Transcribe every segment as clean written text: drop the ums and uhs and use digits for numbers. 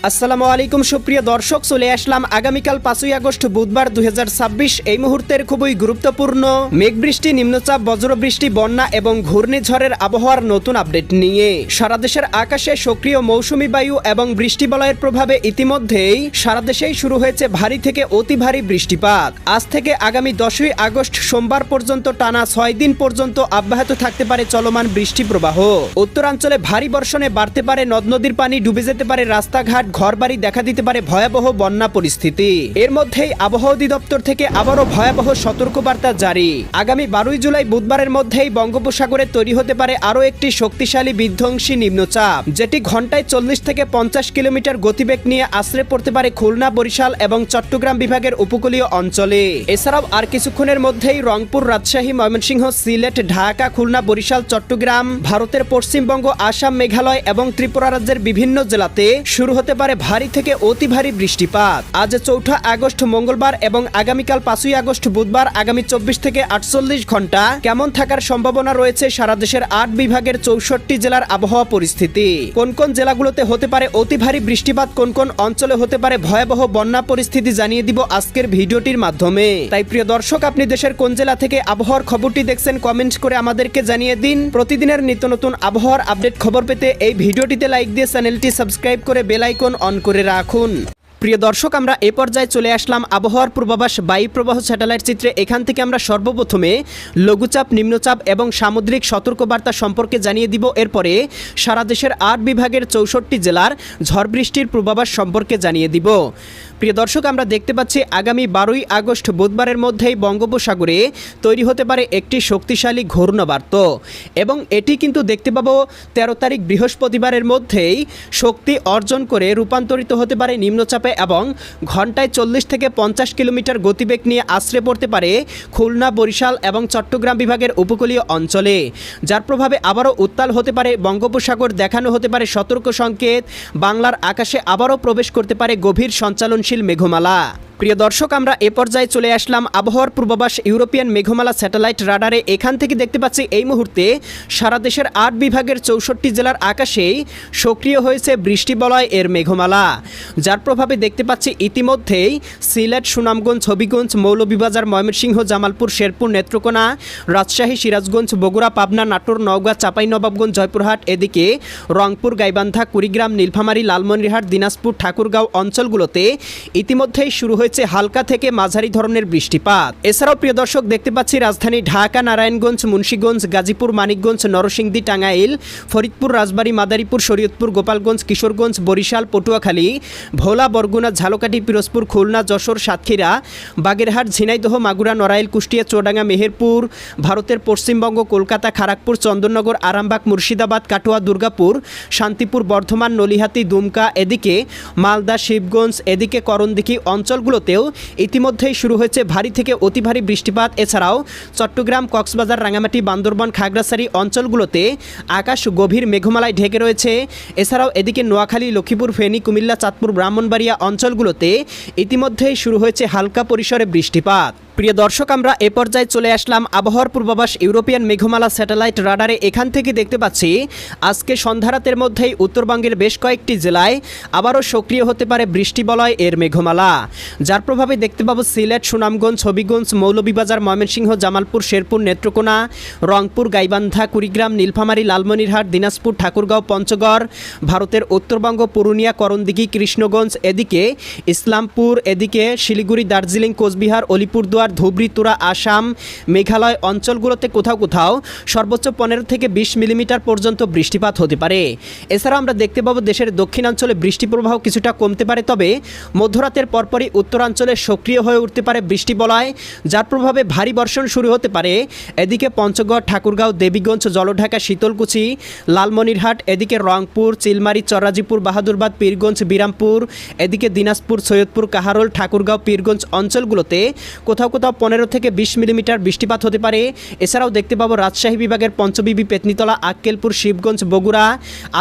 আসসালামু আলাইকুম সুপ্রিয় দর্শক, চলে আসলাম আগামীকাল 5ই আগস্ট বুধবার 2026 এই মুহূর্তের খুবই গুরুত্বপূর্ণ মেঘবৃষ্টি, নিম্নচাপ, বজ্রবৃষ্টি, বন্যা এবং ঘূর্ণিঝড়ের আবহাওয়ার নতুন আপডেট নিয়ে। সারা দেশের আকাশে সক্রিয় মৌসুমী বায়ু এবং বৃষ্টিবলয়ের প্রভাবে ইতিমধ্যেই সারা দেশেই শুরু হয়েছে ভারী থেকে অতি ভারী বৃষ্টিপাত। আজ থেকে আগামী 10ই আগস্ট সোমবার পর্যন্ত টানা 6 দিন পর্যন্ত অব্যাহত থাকতে পারে চলমান বৃষ্টি প্রবাহ। উত্তরাঞ্চলে ভারী বর্ষণে বাড়তে পারে নদ নদীর পানি, ডুবে যেতে পারে রাস্তাঘাট, ঘরবাড়ি, দেখা দিতে পারে ভয়াবহ বন্যা পরিস্থিতি। এর মধ্যেই আবহাওয়া অধিদপ্তর থেকে আবারও ভয়াবহ সতর্কবার্তা জারি। আগামী 12ই জুলাই বুধবারের মধ্যেই বঙ্গোপসাগরে তৈরি হতে পারে আরও একটি শক্তিশালী বিধ্বংসী নিম্নচাপ, যেটি ঘন্টায় 40 থেকে 50 কিলোমিটার গতিবেগ নিয়ে আছড়ে পড়তে পারে খুলনা, বরিশাল এবং চট্টগ্রাম বিভাগের উপকূলীয় অঞ্চলে। এছাড়াও আর কিছুক্ষণের মধ্যেই রংপুর, রাজশাহী, ময়মনসিংহ, সিলেট, ঢাকা, খুলনা, বরিশাল, চট্টগ্রাম, ভারতের পশ্চিমবঙ্গ, আসাম, মেঘালয় এবং ত্রিপুরা রাজ্যের বিভিন্ন জেলাতে শুরু হতে পারে ভারী থেকে অতি ভারী বৃষ্টিপাত। আজ 4 আগস্ট মঙ্গলবার এবং আগামীকাল 5ই আগস্ট বুধবার আগামী 24 থেকে 48 ঘন্টা কেমন থাকার সম্ভাবনা রয়েছে সারা দেশের 8 বিভাগের 64 জেলার আবহাওয়া পরিস্থিতি। কোন কোন জেলাগুলোতে হতে পারে অতি ভারী বৃষ্টিপাত, কোন কোন অঞ্চলে হতে পারে ভয়াবহ বন্যা পরিস্থিতি জানিয়ে দিব আজকের ভিডিওটির মাধ্যমে। তাই প্রিয় দর্শক, আপনি দেশের কোন জেলা থেকে আবহাওয়ার খবরটি দেখছেন কমেন্ট করে আমাদেরকে জানিয়ে দিন। প্রতিদিনের নিত্য নতুন আবহাওয়ার আপডেট খবর পেতে এই ভিডিওটিতে লাইক দিয়ে চ্যানেলটি সাবস্ক্রাইব করে বেল আইকন অন করে রাখুন। প্রিয় দর্শক, আমরা এ পর্যায়ে চলে আসলাম আবহাওয়ার পূর্বাভাস বায়ু প্রবাহ স্যাটেলাইট চিত্রে। এখান থেকে আমরা সর্বপ্রথমে লঘুচাপ, নিম্নচাপ এবং সামুদ্রিক সতর্কবার্তা সম্পর্কে জানিয়ে দিব। এরপরে সারা দেশের 8 বিভাগের 64 জেলার ঝড় বৃষ্টির পূর্বাভাস সম্পর্কে জানিয়ে দিব। প্রিয় দর্শক, আমরা দেখতে পাচ্ছি আগামী 12ই আগস্ট বুধবারের মধ্যেই বঙ্গোপসাগরে তৈরি হতে পারে একটি শক্তিশালী ঘূর্ণাবর্ত এবং এটি কিন্তু দেখতে পাবো 13 তারিখ বৃহস্পতিবারের মধ্যেই শক্তি অর্জন করে রূপান্তরিত হতে পারে নিম্নচাপে এবং ঘন্টায় 40 থেকে 50 কিলোমিটার গতিবেগ নিয়ে আছড়ে পড়তে পারে খুলনা, বরিশাল এবং চট্টগ্রাম বিভাগের উপকূলীয় অঞ্চলে, যার প্রভাবে আবারও উত্তাল হতে পারে বঙ্গোপসাগর, দেখানো হতে পারে সতর্ক সংকেত। বাংলার আকাশে আবারও প্রবেশ করতে পারে গভীর সঞ্চালনশীল মেঘমালা। প্রিয় দর্শক, আমরা এ পর্যায়ে চলে আসলাম আবহাওয়ার পূর্বাভাস ইউরোপিয়ান মেঘমালা স্যাটেলাইট রাডারে। এখান থেকে দেখতে পাচ্ছি এই মুহূর্তে সারা দেশের 8 বিভাগের 64 জেলার আকাশেই সক্রিয় হয়েছে বৃষ্টিবলয় এর মেঘমালা, যার প্রভাবে দেখতে পাচ্ছি ইতিমধ্যেই সিলেট, সুনামগঞ্জ, হবিগঞ্জ, মৌলভীবাজার, ময়মনসিংহ, জামালপুর, শেরপুর, নেত্রকোনা, রাজশাহী, সিরাজগঞ্জ, বগুড়া, পাবনা, নাটোর, নওগাঁ, চাঁপাইনবাবগঞ্জ, জয়পুরহাট, এদিকে রংপুর, গাইবান্ধা, কুড়িগ্রাম, নীলফামারী, লালমনিরহাট, দিনাজপুর, ঠাকুরগাঁও অঞ্চলগুলোতে ইতিমধ্যেই শুরু হয়েছে হালকা থেকে মাঝারি ধরনের বৃষ্টিপাত। এছাড়াও প্রিয় দর্শক, দেখতে পাচ্ছি রাজধানী ঢাকা, নারায়ণগঞ্জ, মুন্সিগঞ্জ, গাজীপুর, মানিকগঞ্জ, নরসিংদী, টাঙ্গাইল, ফরিদপুর, রাজবাড়ী, মাদারীপুর, শরীয়তপুর, গোপালগঞ্জ, কিশোরগঞ্জ, বরিশাল, পটুয়াখালী, ভোলা, বরগুনা, ঝালকাঠি, পিরোজপুর, খুলনা, যশোর, সাতক্ষীরা, বাগেরহাট, ঝিনাইদহ, মাগুরা, নড়াইল, কুষ্টিয়া, চুয়াডাঙ্গা, মেহেরপুর, ভারতের পশ্চিমবঙ্গ, কলকাতা, খড়গপুর, চন্দননগর, আরামবাগ, মুর্শিদাবাদ, কাটোয়া, দুর্গাপুর, শান্তিপুর, বর্ধমান, নলিহাতি, দুমকা, এদিকে মালদা, শিবগঞ্জ, এদিকে করণদিঘি অঞ্চলগুলোতেও ইতিমধ্যেই শুরু হয়েছে ভারী থেকে অতি ভারী বৃষ্টিপাত। এছাড়াও চট্টগ্রাম, কক্সবাজার, রাঙামাটি, বান্দরবান, খাগড়াছড়ি অঞ্চলগুলোতে আকাশ গভীর মেঘমালায় ঢেকে রয়েছে। এছাড়াও এদিকে নোয়াখালী, লক্ষ্মীপুর, ফেনী, কুমিল্লা, চাঁদপুর, ব্রাহ্মণবাড়িয়া অঞ্চলগুলোতে ইতিমধ্যেই শুরু হয়েছে হালকা পরিসরে বৃষ্টিপাত। প্রিয় দর্শক, আমরা এ পর্যায়ে চলে আসলাম আবহাওয়ার পূর্বাভাস ইউরোপিয়ান মেঘমালা স্যাটেলাইট রাডারে। এখান থেকে দেখতে পাচ্ছি আজকে সন্ধ্যারাতের মধ্যেই উত্তরবঙ্গের বেশ কয়েকটি জেলায় আবারও সক্রিয় হতে পারে বৃষ্টিবলয় এর মেঘমালা, যার প্রভাবে দেখতে পাবো সিলেট, সুনামগঞ্জ, হবিগঞ্জ, মৌলভীবাজার, ময়মনসিংহ, জামালপুর, শেরপুর, নেত্রকোনা, রংপুর, গাইবান্ধা, কুড়িগ্রাম, নীলফামারী, লালমনিরহাট, দিনাজপুর, ঠাকুরগাঁও, পঞ্চগড়, ভারতের উত্তরবঙ্গ, পুরুলিয়া, করণদিঘি, কৃষ্ণগঞ্জ, এদিকে ইসলামপুর, এদিকে শিলিগুড়ি, দার্জিলিং, কোচবিহার, অলিপুরদুয়ার, ধুবড়ী, তুরা, আসাম, মেঘালয় অঞ্চলগুলোতে কোথাও কোথাও সর্বোচ্চ 15 থেকে 20 মিলিমিটার পর্যন্ত বৃষ্টিপাত হতে পারে। এছাড়াও আমরা দেখতে পাবো দেশের দক্ষিণাঞ্চলে বৃষ্টি প্রবাহ কিছুটা কমতে পারে, তবে মধ্যরাতের পরপরই উত্তরাঞ্চলে সক্রিয় হয়ে উঠতে পারে বৃষ্টিবলয়, যার প্রভাবে ভারী বর্ষণ শুরু হতে পারে এদিকে পঞ্চগড়, ঠাকুরগাঁও, দেবীগঞ্জ, জলঢাকা, শীতলকুচি, লালমনিরহাট, এদিকে রংপুর, চিলমারি, চরাজিপুর, বাহাদুরবাদ, পীরগঞ্জ, বিরামপুর, এদিকে দিনাজপুর, সৈয়দপুর, কাহারোল, ঠাকুরগাঁও, পীরগঞ্জ অঞ্চলগুলোতে কোথাও কোথাও 15 থেকে 20 মিলিমিটার বৃষ্টিপাত হতে পারে। এছাড়াও দেখতে পাবো রাজশাহী বিভাগের পঞ্চবিবি, পেতনিতলা, আক্কেলপুর, শিবগঞ্জ, বগুড়া,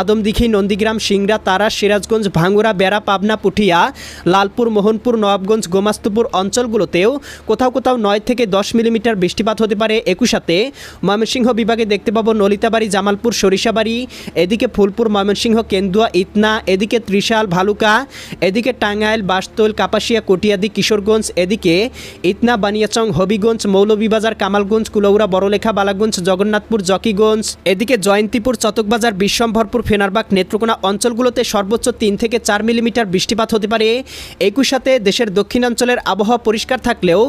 আদমদিঘি, নন্দীগ্রাম, সিংড়া, তারা, সিরাজগঞ্জ, ভাঙ্গুড়া, বেড়া, পাবনা, পুঠিয়া, লালপুর, মোহনপুর, নবাবগঞ্জ, গোমাস্তুপুর অঞ্চলগুলোতেও কোথাও কোথাও 9 থেকে 10 মিলিমিটার বৃষ্টিপাত হতে পারে। একই সাথে ময়মনসিংহ বিভাগে দেখতে পাবো নলিতাবাড়ি, জামালপুর, সরিষাবাড়ি, এদিকে ফুলপুর, ময়মনসিংহ, কেন্দুয়া, ইতনা, এদিকে ত্রিশাল, ভালুকা, এদিকে টাঙ্গাইল, বাসতোল, কাপাসিয়া, কটিয়াদি, কিশোরগঞ্জ, এদিকে ইতনা, বানিয়াচং, হবিগঞ্জ, মৌলভীবাজার, কামালগঞ্জ, কুলৌরা, বড়লেখা, বালাগঞ্জ, জগন্নাথপুর, জকিগঞ্জ, এদিকে জয়ন্তীপুর, চতকবাজার, বিশ্বম্ভরপুর, ফেনারবাগ, নেত্রকোনা অঞ্চলগুলোতে সর্বোচ্চ 3 থেকে 4 মিলিমিটার বৃষ্টিপাত হতে পারে। একই সাথে দেশের দক্ষিণাঞ্চলের আবহাওয়া পরিষ্কার থাকলেও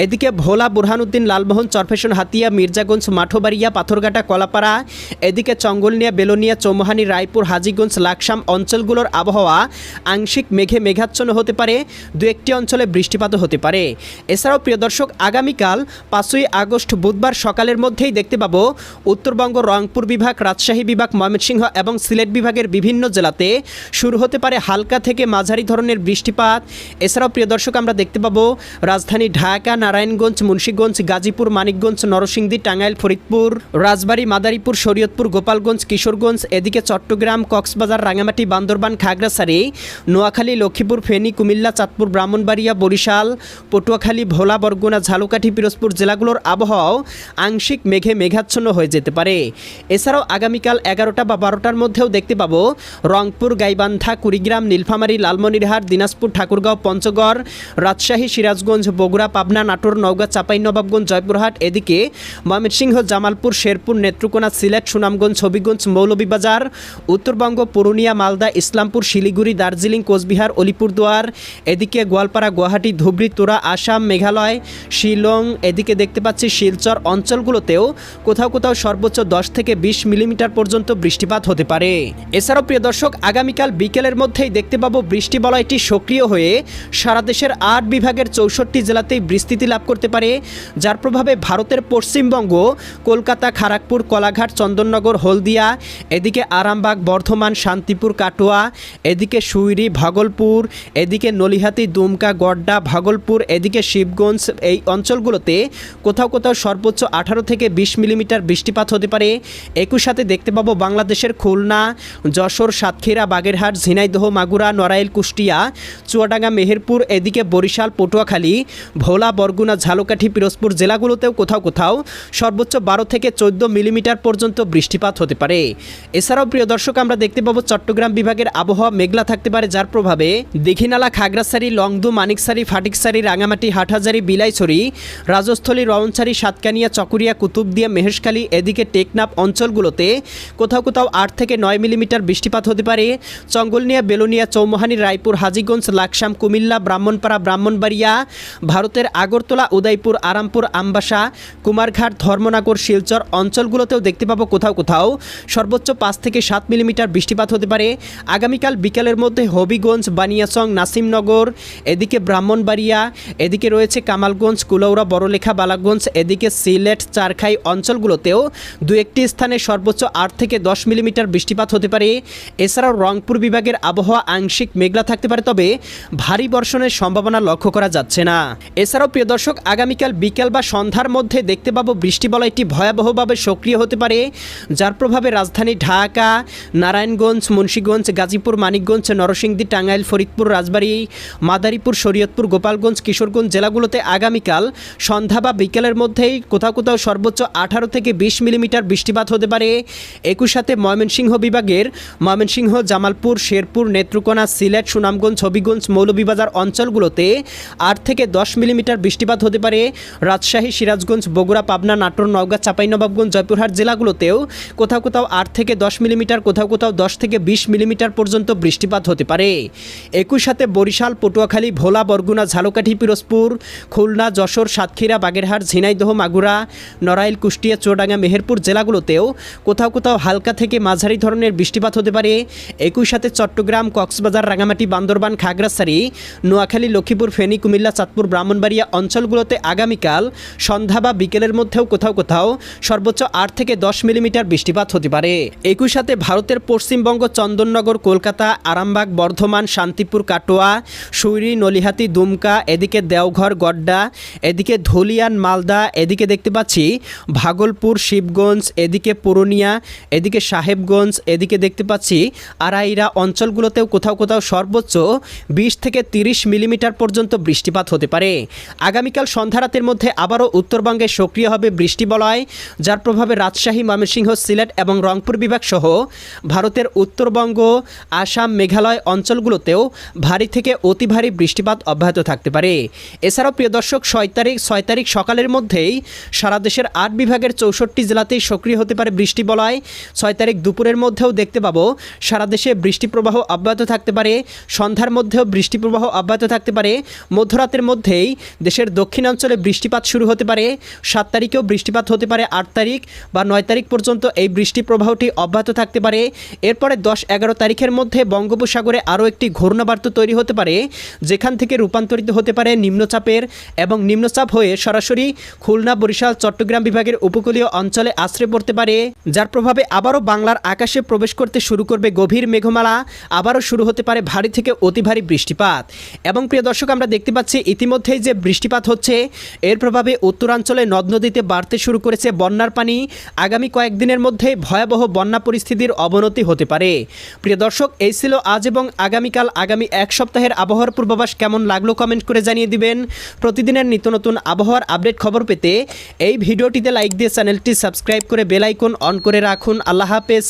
এদিকে ভোলা, বুরহানুদ্দিন, লালমোহন, চরফেশন, হাতিয়া, মির্জাগঞ্জ, মাঠোবাড়িয়া, পাথরঘাটা, কলাপাড়া, এদিকে চঙ্গলনিয়া, বেলোনিয়া, চৌমুহানি, রায়পুর, হাজীগঞ্জ, লাকসাম অঞ্চলগুলোর আবহাওয়া আংশিক মেঘে মেঘাচ্ছন্ন হতে পারে। দু একটি অঞ্চলে বৃষ্টিপাতও হতে পারে। এছাড়াও প্রিয় দর্শক, আগামীকাল 5ই আগস্ট বুধবার সকালের মধ্যেই দেখতে পাবো উত্তরবঙ্গ, রংপুর বিভাগ, রাজশাহী বিভাগ, ময়মনসিংহ এবং সিলেট বিভাগের বিভিন্ন জেলাতে শুরু হতে পারে হালকা থেকে মাঝারি ধরনের বৃষ্টিপাত। এছাড়াও প্রিয় দর্শক, আমরা দেখতে পাবো রাজধানী ঢাকা, নারায়ণগঞ্জ, মুন্সিগঞ্জ, গাজীপুর, মানিকগঞ্জ, নরসিংদী, টাঙ্গাইল, ফরিদপুর, রাজবাড়ী, মাদারীপুর, শরীয়তপুর, গোপালগঞ্জ, কিশোরগঞ্জ, এদিকে চট্টগ্রাম, কক্সবাজার, রাঙামাটি, বান্দরবান, খাগড়াছড়ি, নোয়াখালী, লক্ষ্মীপুর, ফেনী, কুমিল্লা, চাঁদপুর, ব্রাহ্মণবাড়িয়া, বরিশাল, পটুয়াখালী, ভোলা, বরগুনা, ঝালকাঠি, পিরোজপুর জেলাগুলোর আবহাওয়াও আংশিক মেঘে মেঘাচ্ছন্ন হয়ে যেতে পারে। এছাড়াও আগামীকাল 11টা বা 12টার মধ্যেও দেখতে পাবো রংপুর, গাইবান্ধা, কুড়িগ্রাম, নীলফামারী, লালমনিরহাট, দিনাজপুর, ঠাকুরগাঁও, পঞ্চগড়, রাজশাহী, সিরাজগঞ্জ, বগুড়া, পাবনা, নাটোর, নওগাঁ, চাঁপাইনবাবগঞ্জ, জয়পুরহাট, এদিকে ময়মনসিংহ, জামালপুর, শেরপুর, নেত্রকোনা, সিলেট, সুনামগঞ্জ, হবিগঞ্জ, মৌলভীবাজার, উত্তরবঙ্গ, পুরুলিয়া, মালদা, ইসলামপুর, শিলিগুড়ি, দার্জিলিং, কোচবিহার, অলিপুরদুয়ার, এদিকে গোয়ালপাড়া, গুয়াহাটি, ধুবড়ী, তুরা, আসাম, মেঘালয়, শিলং, এদিকে দেখতে পাচ্ছি শিলচর অঞ্চলগুলোতেও কোথাও কোথাও সর্বোচ্চ 10 থেকে 20 মিলিমিটার পর্যন্ত বৃষ্টিপাত হতে পারে। এছাড়াও প্রিয় দর্শক, আগামীকাল বিকেলের মধ্যেই দেখতে পাবো বৃষ্টি বলয়টি সক্রিয় হয়ে সারা দেশের 8 বিভাগের 64 জেলাতেই বিস্তৃতি লাভ করতে পারে, যার প্রভাবে ভারতের পশ্চিমবঙ্গ, কলকাতা, খড়গপুর, কলাঘাট, চন্দননগর, হলদিয়া, এদিকে আরামবাগ, বর্ধমান, শান্তিপুর, কাটোয়া, এদিকে সুইরি, ভাগলপুর, এদিকে নলিহাতি, দুমকা, গড্ডা, ভাগলপুর, এদিকে শিবগঞ্জ, এই অঞ্চলগুলোতে কোথাও কোথাও সর্বোচ্চ 18 থেকে 20 মিলিমিটার বৃষ্টিপাত হতে পারে। একই সাথে দেখতে পাবো বাংলাদেশের খুলনা, যশোর, সাতক্ষীরা, বাগেরহাট, ঝিনাইদহ, মাগুরা, নড়াইল, কুষ্টিয়া, চুয়াডাঙ্গা, মেহেরপুর, এদিকে বরিশাল, পটুয়াখালী, ভোলা, বরগুনা, ঝালকাঠি, পিরোজপুর জেলাগুলোতেও কোথাও কোথাও সর্বোচ্চ 12 থেকে 14 মিলিমিটার পর্যন্ত বৃষ্টিপাত হতে পারে। এছাড়াও প্রিয় দর্শক, আমরা দেখতে পাবো চট্টগ্রাম বিভাগের আবহাওয়া মেঘলা থাকতে পারে, যার প্রভাবে দীঘিনালা, খাগড়াছড়ি, লংদু, মানিকছড়ি, ফাটিকছড়ি, রাঙামাটি, হাটহাজারী, বিলাইছড়ি, রাজস্থলী, রওনছড়ি, সাতকানিয়া, চকুরিয়া, কুতুবদিয়া, মেহেশখালী, এদিকে টেকনাফ অঞ্চলগুলোতে কোথাও কোথাও 8 থেকে 9 মিলিমিটার বৃষ্টিপাত হতে পারে। চঙ্গলনিয়া, বেলোনিয়া, চৌমুহানি, রায়পুর, হাজীগঞ্জ, লাকসাম, কুমিল্লা, ব্রাহ্মণপাড়া, ব্রাহ্মণবাড়িয়া, ভারতের আগরতলা, উদয়পুর, আরামপুর, আমবাসা, কুমারঘাট, ধর্মনগর, শিলচর অঞ্চলগুলোতেও দেখতে পাবো কোথাও কোথাও সর্বোচ্চ 5 থেকে 7 মিলিমিটার বৃষ্টিপাত হতে পারে। আগামীকাল বিকালের মধ্যে হবিগঞ্জ, বানিয়াচং, নাসিমনগর, এদিকে ব্রাহ্মণবাড়িয়া, এদিকে রয়েছে কামালগঞ্জ, কুলৌরা, বড়লেখা, বালাগঞ্জ, এদিকে সিলেট, চারখাই অঞ্চলগুলোতেও দু একটি স্থানে সর্বোচ্চ 8 থেকে 10 মিলিমিটার বৃষ্টিপাত হতে পারে। এছাড়াও রংপুর বিভাগের আবহাওয়া আংশিক মেঘলা থাকতে পারে, তবে ভারী বর্ষণের সম্ভাবনা লক্ষ্য করা যাচ্ছে না। এছাড়াও প্রিয় দর্শক, আগামীকাল বিকেল বা সন্ধ্যার মধ্যে দেখতে পাবো বৃষ্টি বলয়টি ভয়াবহভাবে সক্রিয় হতে পারে, যার প্রভাবে রাজধানী ঢাকা, নারায়ণগঞ্জ, মুন্সিগঞ্জ, গাজীপুর, মানিকগঞ্জ, নরসিংদী, টাঙ্গাইল, ফরিদপুর, রাজবাড়ী, মাদারীপুর, শরীয়তপুর, গোপালগঞ্জ, কিশোরগঞ্জ জেলাগুলোতে আগামীকাল সন্ধ্যা বা বিকেলের মধ্যেই কোথাও কোথাও সর্বোচ্চ 18 থেকে 20 মিলিমিটার বৃষ্টিপাত হতে পারে। একই সাথে ময়মনসিংহ বিভাগের ময়মনসিংহ, জামালপুর, শেরপুর, নেত্রকোনা, সিলেট, সুনামগঞ্জ, হবিগঞ্জ, মৌলভীবাজার অঞ্চলগুলোতে 8 থেকে 10 মিলিমিটার বৃষ্টিপাত হতে পারে। রাজশাহী, সিরাজগঞ্জ, বগুড়া, পাবনা, নাটোর, নওগাঁ, চাঁপাইনবাবগঞ্জ, জয়পুরহাট জেলাগুলোতেও কোথাও কোথাও 8 থেকে 10 মিলিমিটার, কোথাও কোথাও 10 থেকে 20 মিলিমিটার পর্যন্ত বৃষ্টিপাত হতে পারে। একই সাথে বরিশাল, পটুয়াখালী, ভোলা, বরগুনা, ঝালকাঠি, পিরোজপুর, খুলনা, যশোর, সাতক্ষীরা, বাগেরহাট, ঝিনাইদহ, মাগুরা, নড়াইল, কুষ্টিয়া, চুয়াডাঙ্গা, মেহেরপুর জেলাগুলোতেও কোথাও কোথাও হালকা থেকে মাঝারি ধরনের বৃষ্টিপাত হতে পারে। একই সাথে চট্টগ্রাম, কক্সবাজার, রাঙামাটি, বান্দরবান, খাগড়াছড়ি, নোয়াখালী, লক্ষ্মীপুর, ফেনী, কুমিল্লা, চাঁদপুর, ব্রাহ্মণবাড়িয়া অঞ্চলগুলোতে আগামীকাল সন্ধ্যা বা বিকেলের মধ্যেও কোথাও কোথাও সর্বোচ্চ 8 থেকে 10 মিলিমিটার বৃষ্টিপাত হতে পারে। একই সাথে ভারতের পশ্চিমবঙ্গ, চন্দননগর, কলকাতা, আরামবাগ, বর্ধমান, শান্তিপুর, কাটোয়া, সুইরি, নলিহাতি, দুমকা, এদিকে দেওঘর, গড্ডা, কুয়াকাটা, এদিকে ধুলিয়ান মালদা, এদিকে দেখতে পাচ্ছি ভাগলপুর শিবগঞ্জ, এদিকে পুরুলিয়া, এদিকে সাহেবগঞ্জ, এদিকে দেখতে পাচ্ছি আড়াইরা অঞ্চলগুলোতেও কোথাও কোথাও সর্বোচ্চ 20 থেকে 30 মিলিমিটার পর্যন্ত বৃষ্টিপাত হতে পারে। আগামীকাল সন্ধ্যা রাতের মধ্যে আবারও উত্তরবঙ্গে সক্রিয় হবে বৃষ্টি বলয়, যার প্রভাবে রাজশাহী, ময়মনসিংহ, সিলেট এবং রংপুর বিভাগ সহ ভারতের উত্তরবঙ্গ, আসাম, মেঘালয় অঞ্চলগুলোতেও ভারী থেকে অতি ভারী বৃষ্টিপাত অব্যাহত থাকতে পারে। এছাড়াও প্রিয় দর্শক 6 তারিখ সকালের মধ্যেই সারা দেশের 8 বিভাগের 64 জেলাতেই সক্রিয় হতে পারে বৃষ্টি বলয়। 6 তারিখ দুপুরের মধ্যেও দেখতে পাবো সারা দেশে বৃষ্টি প্রবাহ অব্যাহত থাকতে পারে। সন্ধ্যার মধ্যেও বৃষ্টি প্রবাহ অব্যাহত থাকতে পারে। মধ্যরাতের মধ্যেই দেশের দক্ষিণাঞ্চলে বৃষ্টিপাত শুরু হতে পারে। 7 তারিখেও বৃষ্টিপাত হতে পারে। 8 তারিখ বা 9 তারিখ পর্যন্ত এই বৃষ্টি প্রবাহটি অব্যাহত থাকতে পারে। এরপরে 10-11 তারিখের মধ্যে বঙ্গোপসাগরে আরও একটি ঘূর্ণাবর্ত তৈরি হতে পারে, যেখান থেকে রূপান্তরিত হতে পারে নিম্নচাপের এবং নিম্নচাপ হয়ে সরাসরি খুলনা, বরিশাল, চট্টগ্রাম বিভাগের উপকূলীয় অঞ্চলে আশ্রয় পড়তে পারে, যার প্রভাবে আবারও বাংলার আকাশে প্রবেশ করতে শুরু করবে গভীর মেঘমালা। আবারও শুরু হতে পারে ভারী থেকে অতি ভারী বৃষ্টিপাত। এবং প্রিয় দর্শক, আমরা দেখতে পাচ্ছি ইতিমধ্যেই যে বৃষ্টিপাত হচ্ছে এর প্রভাবে উত্তরাঞ্চলে নদ নদীতে বাড়তে শুরু করেছে বন্যার পানি। আগামী কয়েকদিনের মধ্যে ভয়াবহ বন্যা পরিস্থিতির অবনতি হতে পারে। প্রিয় দর্শক, এই ছিল আজ এবং আগামীকাল, আগামী এক সপ্তাহের আবহাওয়ার পূর্বাভাস কেমন লাগলো কমেন্ট করে জানিয়ে দিবেন। প্রতিদিনের নিত্য নতুন আবহাওয়ার আপডেট খবর পেতে এই ভিডিওটিতে লাইক দিয়ে চ্যানেলটি সাবস্ক্রাইব করে বেল আইকন অন করে রাখুন। আল্লাহ হাফেজ।